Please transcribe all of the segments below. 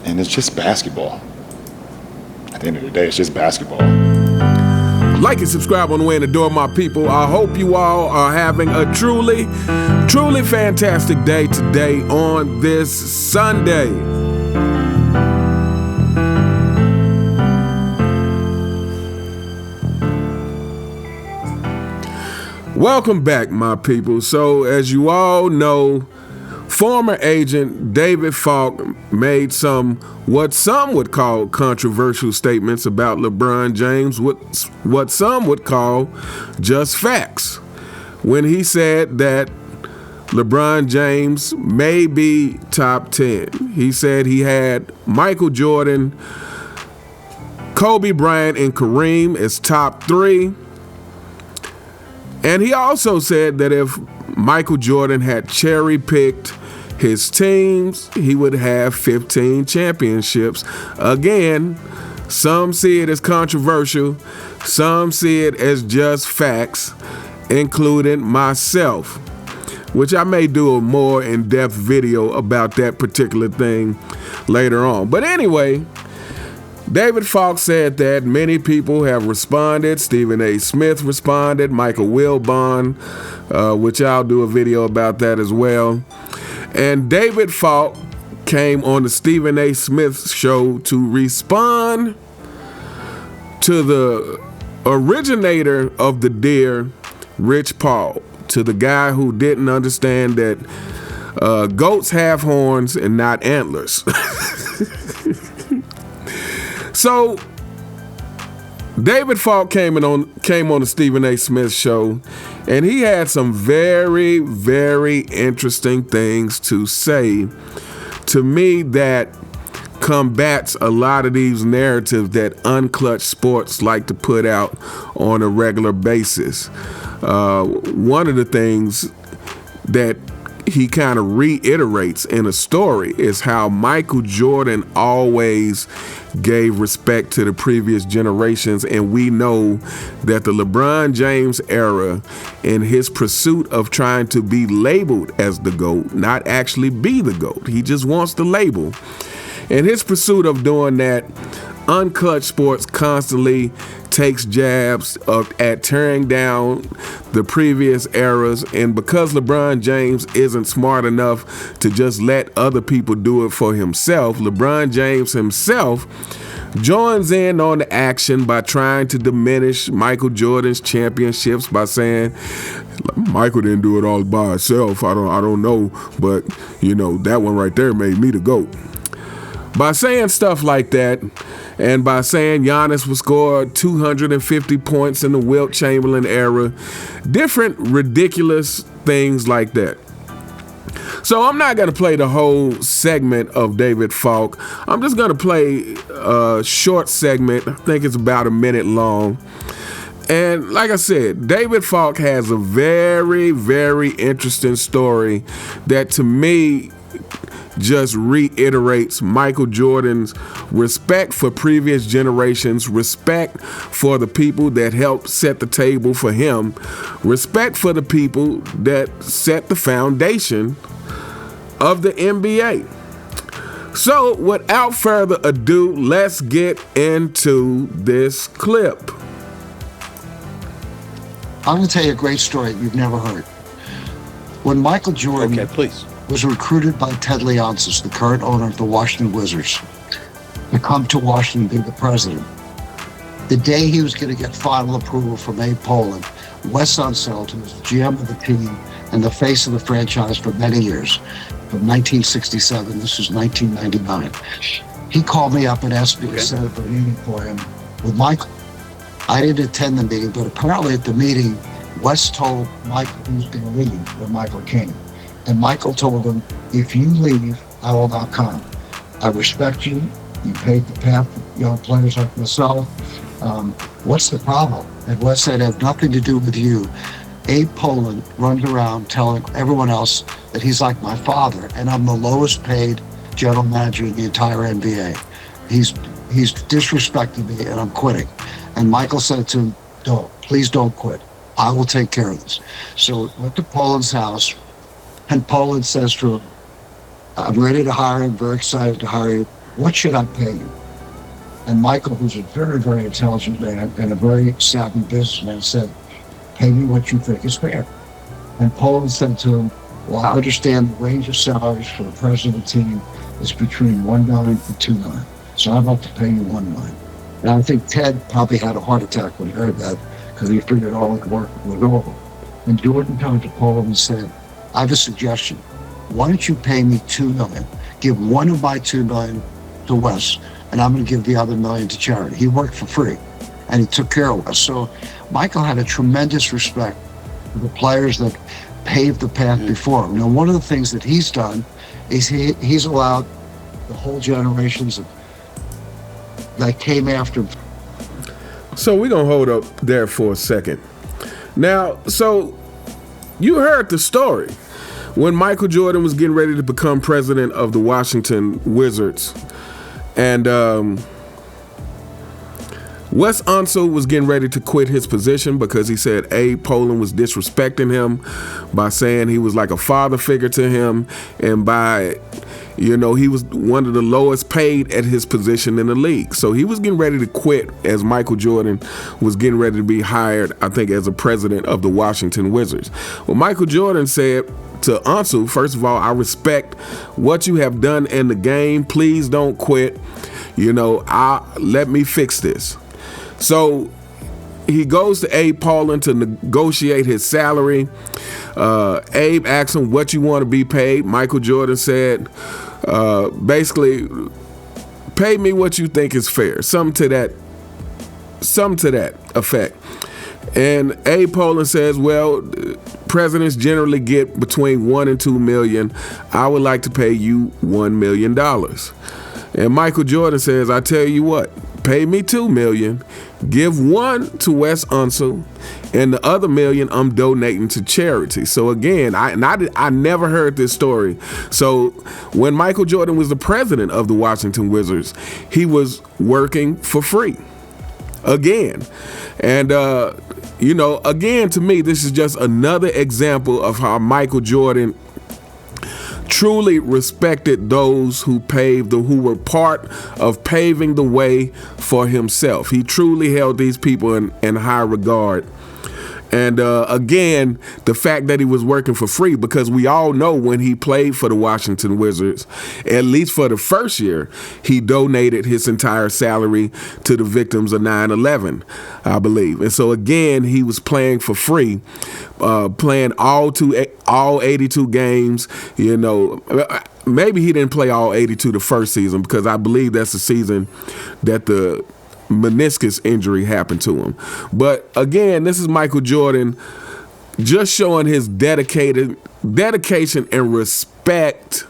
And it's just basketball. At the end of the day, it's just basketball. Like and subscribe on the way in the door, my people. I hope you all are having a truly, truly fantastic day today on this Sunday. Welcome back, my people. So, as you all know, former agent David Falk made what some would call controversial statements about LeBron James, what some would call just facts, when he said that LeBron James may be top 10. He said he had Michael Jordan, Kobe Bryant, and Kareem as top 3. And he also said that if Michael Jordan had cherry-picked his teams, he would have 15 championships. Again, some see it as controversial, some see it as just facts, including myself, which I may do a more in-depth video about that particular thing later on. But anyway, David Falk said that many people have responded. Stephen A. Smith responded, Michael Wilbon, which I'll do a video about that as well. And David Falk came on the Stephen A. Smith show to respond to the originator of the deer, Rich Paul, to the guy who didn't understand that goats have horns and not antlers. So David Falk came on the Stephen A. Smith show, and he had some very, very interesting things to say to me that combats a lot of these narratives that unclutched sports like to put out on a regular basis. One of the things that he kind of reiterates in a story is how Michael Jordan always gave respect to the previous generations, and we know that the LeBron James era, in his pursuit of trying to be labeled as the GOAT, not actually be the GOAT, he just wants the label. In his pursuit of doing that, Uncut Sports constantly takes jabs at tearing down the previous eras, and because LeBron James isn't smart enough to just let other people do it for himself, LeBron James himself joins in on the action by trying to diminish Michael Jordan's championships by saying Michael didn't do it all by himself. I don't know, but you know, that one right there made me the GOAT. By saying stuff like that, and by saying Giannis would score 250 points in the Wilt Chamberlain era, different ridiculous things like that. So I'm not going to play the whole segment of David Falk. I'm just going to play a short segment. I think it's about a minute long. And like I said, David Falk has a very, very interesting story that to me just reiterates Michael Jordan's respect for previous generations, respect for the people that helped set the table for him, respect for the people that set the foundation of the NBA. So without further ado, let's get into this clip. I'm going to tell you a great story you've never heard. When Michael Jordan was recruited by Ted Leonsis, the current owner of the Washington Wizards, to come to Washington to be the president, the day he was going to get final approval from Abe Pollin, Wes Unseld, who was the GM of the team and the face of the franchise for many years, from 1967, this was 1999, he called me up and asked me to set up a meeting for him with Michael. I didn't attend the meeting, but apparently at the meeting, Wes told Michael he was going to leave when Michael came. And Michael told him, if you leave, I will not come. I respect you. You paid the path for young players like myself. What's the problem? And Wes said, it has nothing to do with you. Abe Pollin runs around telling everyone else that he's like my father, and I'm the lowest paid general manager in the entire NBA. He's disrespecting me, and I'm quitting. And Michael said to him, please don't quit. I will take care of this. So went to Pollin's house, and Pollin says to him, I'm ready to hire him, very excited to hire you. what should I pay you? And Michael, who's a very, very intelligent man and a very savvy businessman, said, pay me what you think is fair. And Poland said to him, well, I understand the range of salaries for the president of the team is between $1 million and $2 million. So I'd like to pay you $1 million. And I think Ted probably had a heart attack when he heard that, because he figured all the work was over. And Jordan turned to Poland and said, I have a suggestion. Why don't you pay me $2 million? Give one of my $2 million to Wes, and I'm going to give the other $1 million to charity. He worked for free, and he took care of us. So Michael had a tremendous respect for the players that paved the path before him. Now, one of the things that he's done is he's allowed the whole generations that came after him. So we're going to hold up there for a second. Now, so you heard the story. When Michael Jordan was getting ready to become president of the Washington Wizards, and Wes Unseld was getting ready to quit his position because he said Poland was disrespecting him by saying he was like a father figure to him, and by, you know, he was one of the lowest paid at his position in the league. So he was getting ready to quit as Michael Jordan was getting ready to be hired, I think, as a president of the Washington Wizards. Well, Michael Jordan said to Unseld, first of all, I respect what you have done in the game. Please don't quit. You know, let me fix this. So he goes to Abe Poland to negotiate his salary. Abe asks him, what you want to be paid? Michael Jordan said, basically, pay me what you think is fair. Something to that effect. And Abe Poland says, well, presidents generally get between $1 and $2 million. I would like to pay you $1 million. And Michael Jordan says, I tell you what, pay me $2 million, give $1 to Wes Unseld, and the other $1 million I'm donating to charity. So again, I never heard this story. So when Michael Jordan was the president of the Washington Wizards, he was working for free. Again. And you know, again, to me, this is just another example of how Michael Jordan truly respected those who were part of paving the way for himself. He truly held these people in high regard. And again, the fact that he was working for free, because we all know when he played for the Washington Wizards, at least for the first year, he donated his entire salary to the victims of 9/11, I believe. And so again, he was playing for free, playing all 82 games. You know, maybe he didn't play all 82 the first season, because I believe that's the season that the meniscus injury happened to him. But again, this is Michael Jordan just showing his dedication and respect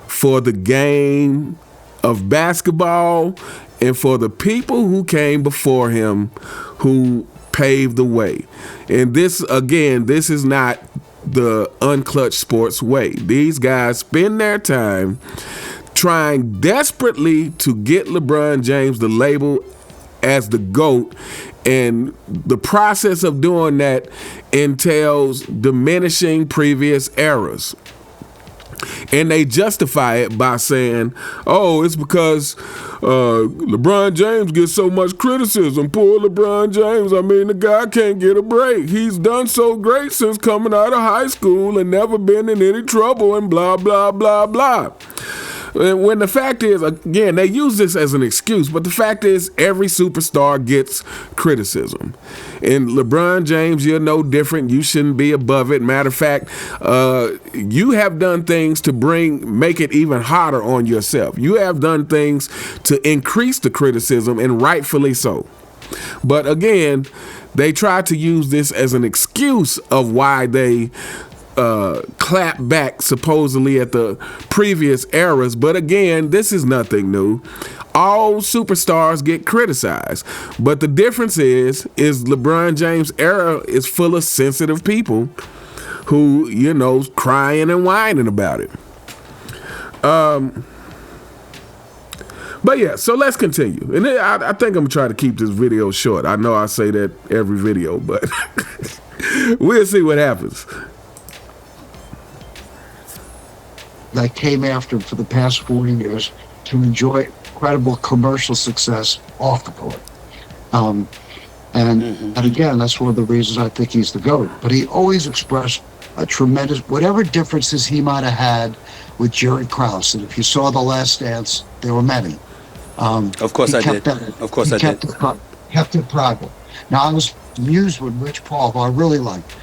for the game of basketball and for the people who came before him, who paved the way. And this, again, this is not the unclutched sports way. These guys spend their time trying desperately to get LeBron James the label as the GOAT, and the process of doing that entails diminishing previous eras. And they justify it by saying, oh, it's because LeBron James gets so much criticism. Poor LeBron James. I mean, the guy can't get a break. He's done so great since coming out of high school and never been in any trouble and blah, blah, blah, blah. When the fact is, again, they use this as an excuse, but the fact is every superstar gets criticism. And LeBron James, you're no different. You shouldn't be above it. Matter of fact, you have done things to make it even hotter on yourself. You have done things to increase the criticism, and rightfully so. But again, they try to use this as an excuse of why they clap back supposedly at the previous eras. But again, this is nothing new. All superstars get criticized. But the difference is LeBron James' era is full of sensitive people who, you know, crying and whining about it. But yeah, so let's continue. And I think I'm gonna try to keep this video short. I know I say that every video, but we'll see what happens. That came after him for the past 40 years. to enjoy incredible commercial success off the court. And again, that's one of the reasons I think he's the GOAT. But he always expressed a tremendous, whatever differences he might have had with Jerry Krauss. And if you saw The Last Dance, there were many. Of course I did. Of course I did. Kept it private. Now, I was amused when Rich Paul, who I really liked,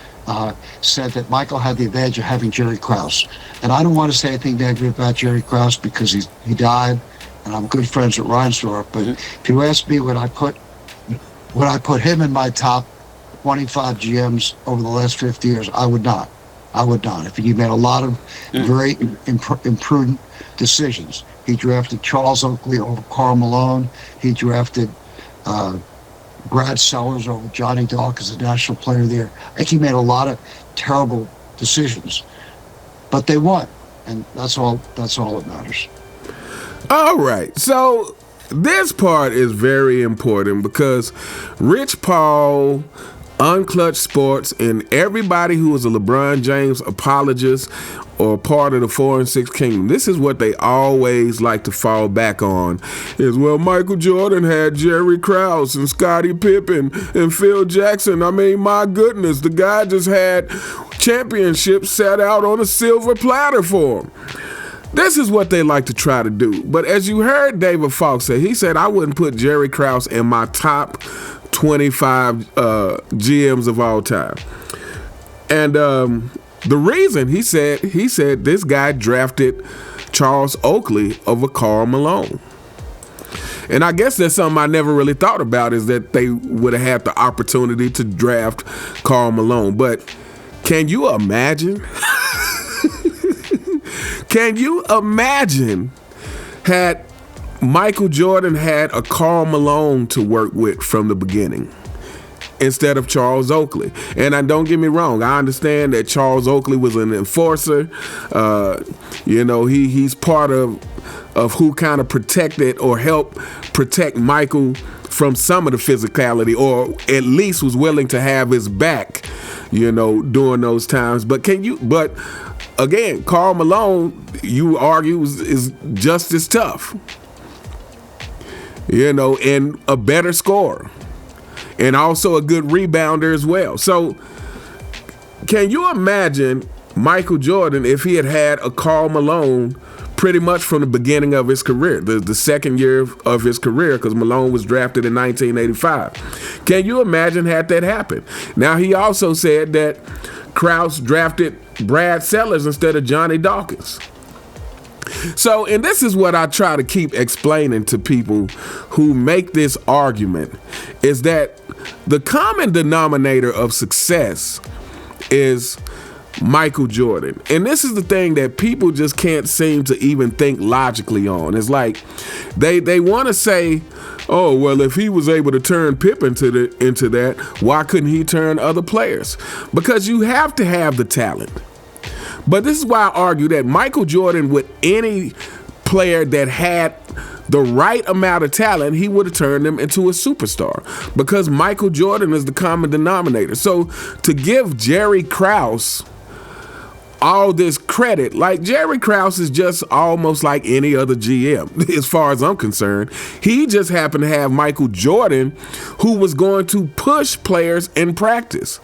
said that Michael had the advantage of having Jerry Krauss. And I don't want to say anything negative about Jerry Krauss because he died, and I'm good friends with Reinsdorf. But if you ask me, would I put him in my top 25 GMs over the last 50 years? I would not. I would not. I think he made a lot of very imprudent decisions. He drafted Charles Oakley over Karl Malone. He drafted Brad Sellers over Johnny Dawk as a National Player of the Year. I think he made a lot of terrible decisions, but they won, and that's all that matters. All right, so this part is very important because Rich Paul, Unclutch Sports, and everybody who is a LeBron James apologist or part of the 4 and 6 Kingdom, this is what they always like to fall back on is, well, Michael Jordan had Jerry Krause and Scottie Pippen and Phil Jackson. I mean, my goodness, the guy just had championships set out on a silver platter for him. This is what they like to try to do. But as you heard David Falk say, he said, I wouldn't put Jerry Krause in my top 25 GMs of all time. And the reason, he said this guy drafted Charles Oakley over Karl Malone. And I guess that's something I never really thought about, is that they would have had the opportunity to draft Karl Malone. But can you imagine? Can you imagine had Michael Jordan had a Karl Malone to work with from the beginning instead of Charles Oakley? And don't get me wrong, I understand that Charles Oakley was an enforcer. He's part of who kind of protected or helped protect Michael from some of the physicality, or at least was willing to have his back, during those times. But again, Karl Malone, you argue, is just as tough, and a better scorer, and also a good rebounder as well. So can you imagine Michael Jordan if he had a Karl Malone pretty much from the beginning of his career, the second year of his career, because Malone was drafted in 1985. Can you imagine had that happened? Now, he also said that Krauss drafted Brad Sellers instead of Johnny Dawkins. So, and this is what I try to keep explaining to people who make this argument, is that the common denominator of success is Michael Jordan. And this is the thing that people just can't seem to even think logically on. It's like they want to say, oh, well, if he was able to turn Pippen into that, why couldn't he turn other players? Because you have to have the talent. But this is why I argue that Michael Jordan, with any player that had the right amount of talent, he would have turned them into a superstar, because Michael Jordan is the common denominator. So to give Jerry Krause all this credit, like Jerry Krause is just almost like any other GM as far as I'm concerned. He just happened to have Michael Jordan, who was going to push players in practice,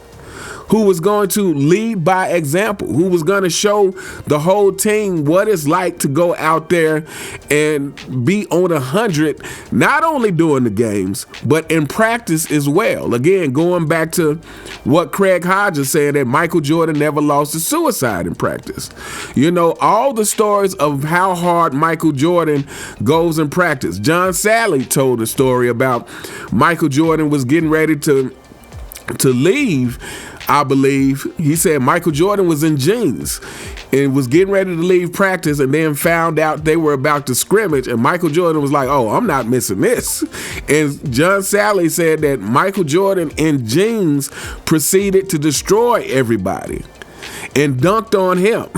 who was going to lead by example, who was going to show the whole team what it's like to go out there and be on 100, not only during the games, but in practice as well. Again, going back to what Craig Hodges said, that Michael Jordan never lost to suicide in practice. All the stories of how hard Michael Jordan goes in practice. John Sally told a story about Michael Jordan was getting ready to leave, I believe. He said Michael Jordan was in jeans and was getting ready to leave practice, and then found out they were about to scrimmage, and Michael Jordan was like, oh, I'm not missing this. And John Sally said that Michael Jordan in jeans proceeded to destroy everybody and dunked on him.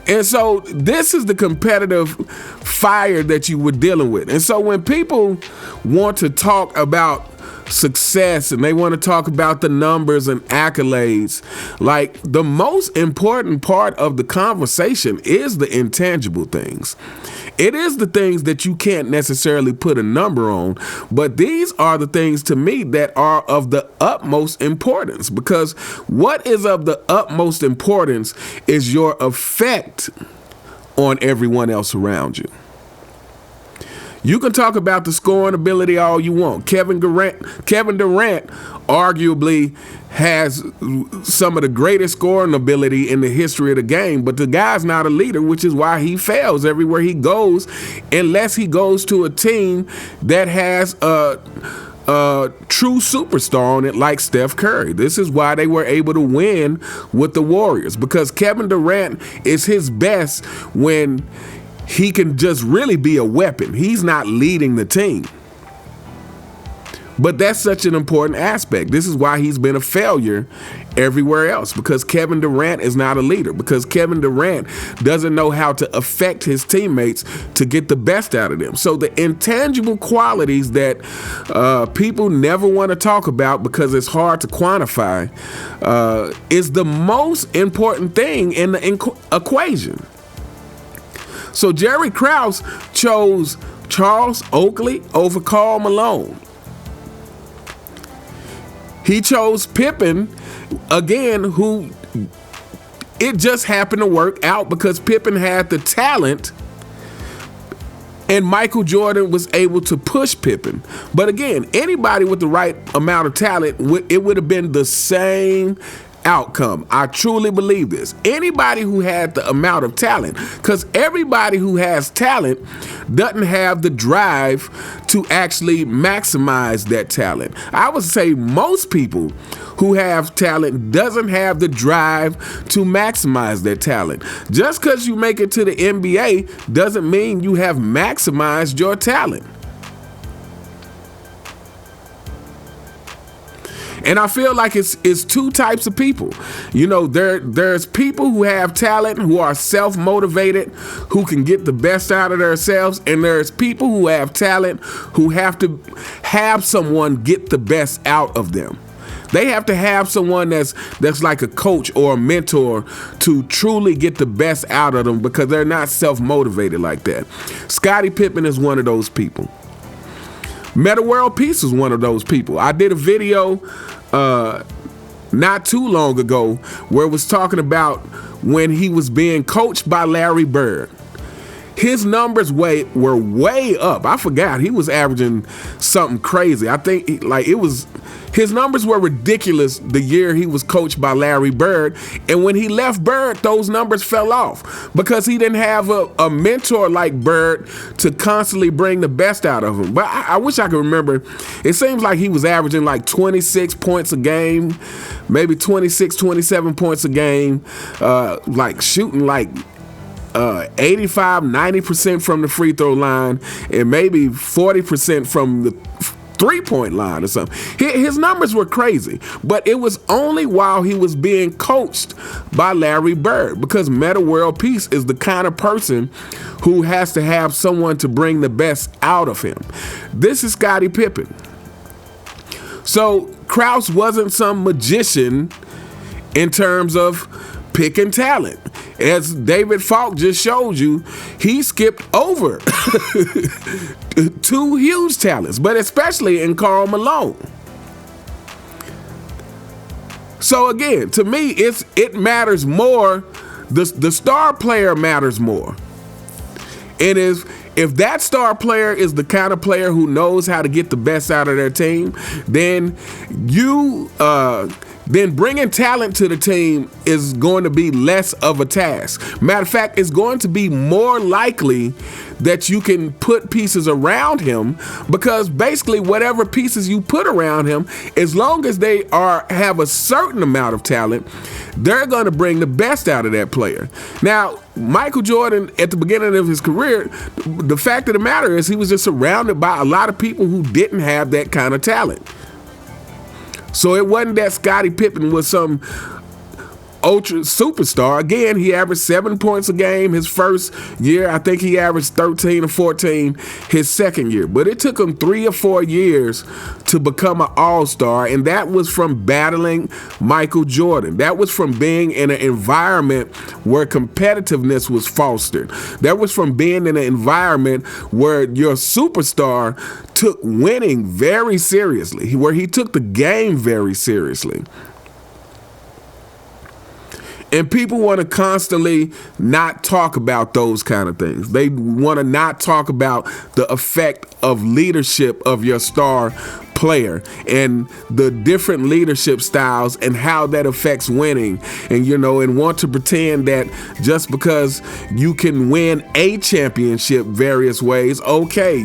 And so this is the competitive fire that you were dealing with. And so when people want to talk about success and they want to talk about the numbers and accolades. Like, the most important part of the conversation is the intangible things. It is the things that you can't necessarily put a number on, but these are the things to me that are of the utmost importance, because what is of the utmost importance is your effect on everyone else around you. You can talk about the scoring ability all you want. Kevin Durant arguably has some of the greatest scoring ability in the history of the game, but the guy's not a leader, which is why he fails everywhere he goes, unless he goes to a team that has a true superstar on it like Steph Curry. This is why they were able to win with the Warriors, because Kevin Durant is his best when he can just really be a weapon. He's not leading the team. But that's such an important aspect. This is why he's been a failure everywhere else, because Kevin Durant is not a leader, because Kevin Durant doesn't know how to affect his teammates to get the best out of them. So the intangible qualities that people never want to talk about because it's hard to quantify is the most important thing in the equation. So Jerry Krauss chose Charles Oakley over Karl Malone. He chose Pippen, again, who it just happened to work out because Pippen had the talent and Michael Jordan was able to push Pippen. But again, anybody with the right amount of talent, it would have been the same outcome. I truly believe this. Anybody who had the amount of talent, because everybody who has talent doesn't have the drive to actually maximize that talent. I would say most people who have talent doesn't have the drive to maximize their talent. Just because you make it to the NBA doesn't mean you have maximized your talent. And I feel like it's two types of people. You know, there's people who have talent, who are self-motivated, who can get the best out of themselves, and there's people who have talent who have to have someone get the best out of them. They have to have someone that's like a coach or a mentor to truly get the best out of them, because they're not self-motivated like that. Scottie Pippen is one of those people. Metta World Peace is one of those people. I did a video not too long ago where it was talking about when he was being coached by Larry Bird. His numbers were way up. I forgot. He was averaging something crazy. I think his numbers were ridiculous the year he was coached by Larry Bird. And when he left Bird, those numbers fell off because he didn't have a mentor like Bird to constantly bring the best out of him. But I wish I could remember. It seems like he was averaging like 26 points a game, maybe 26, 27 points a game, like shooting like 85, 90% from the free throw line, and maybe 40% from the three-point line or something. His numbers were crazy, but it was only while he was being coached by Larry Bird, because Metta World Peace is the kind of person who has to have someone to bring the best out of him. This is Scottie Pippen. So Krauss wasn't some magician in terms of picking talent. As David Falk just showed you, he skipped over two huge talents, but especially in Karl Malone. So again, to me, it matters more. The star player matters more. And if that star player is the kind of player who knows how to get the best out of their team, then then bringing talent to the team is going to be less of a task. Matter of fact, it's going to be more likely that you can put pieces around him, because basically whatever pieces you put around him, as long as they have a certain amount of talent, they're going to bring the best out of that player. Now, Michael Jordan, at the beginning of his career, the fact of the matter is he was just surrounded by a lot of people who didn't have that kind of talent. So it wasn't that Scottie Pippen was some ultra superstar. Again, he averaged 7 points a game his first year. I think he averaged 13 or 14 his second year. But it took him 3 or 4 years to become an all-star, and that was from battling Michael Jordan. That was from being in an environment where competitiveness was fostered. That was from being in an environment where your superstar took winning very seriously, where he took the game very seriously. And people want to constantly not talk about those kind of things. They want to not talk about the effect of leadership of your star player and the different leadership styles and how that affects winning, and and want to pretend that just because you can win a championship various ways, okay,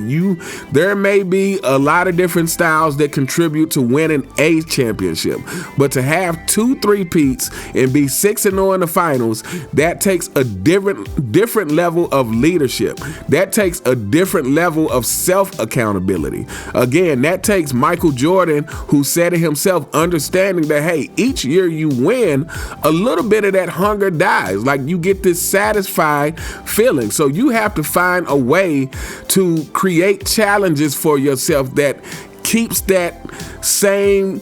there may be a lot of different styles that contribute to winning a championship, but to have 2 3-peats and be 6-0 in the finals, that takes a different level of leadership. That takes a different level of self-accountability. Again, that takes Michael Jordan, who said it himself, understanding that, hey, each year you win, a little bit of that hunger dies. Like, you get this satisfied feeling. So you have to find a way to create challenges for yourself that keeps that same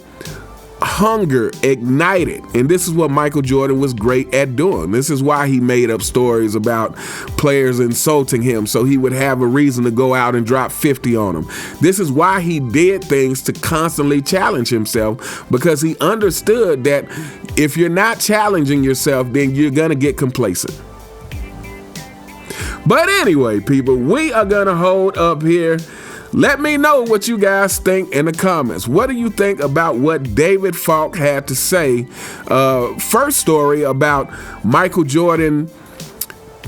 hunger ignited. And this is what Michael Jordan was great at doing. This is why he made up stories about players insulting him so he would have a reason to go out and drop 50 on them. This is why he did things to constantly challenge himself, because he understood that if you're not challenging yourself, then you're gonna get complacent. But anyway, people, we are gonna hold up here. Let me know what you guys think in the comments. What do you think about what David Falk had to say? First story about Michael Jordan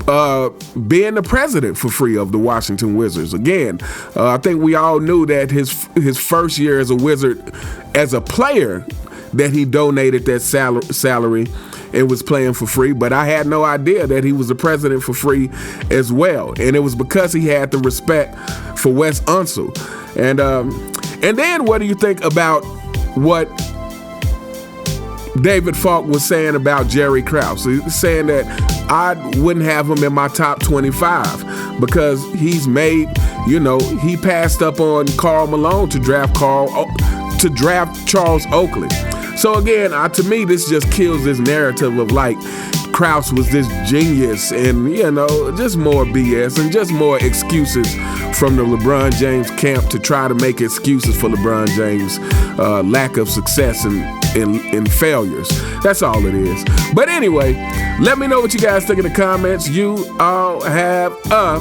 being the president for free of the Washington Wizards. Again, I think we all knew that his first year as a Wizard, as a player, that he donated that salary and was playing for free, but I had no idea that he was the president for free as well. And it was because he had the respect for Wes Unseld. And then what do you think about what David Falk was saying about Jerry Krauss? He's saying that I wouldn't have him in my top 25 because he's made, he passed up on Karl Malone to draft Charles Oakley. So again, to me, this just kills this narrative of like Krauss was this genius and, just more BS and just more excuses from the LeBron James camp to try to make excuses for LeBron James' lack of success and failures. That's all it is. But anyway, let me know what you guys think in the comments. You all have a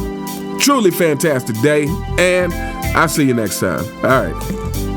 truly fantastic day, and I'll see you next time. All right.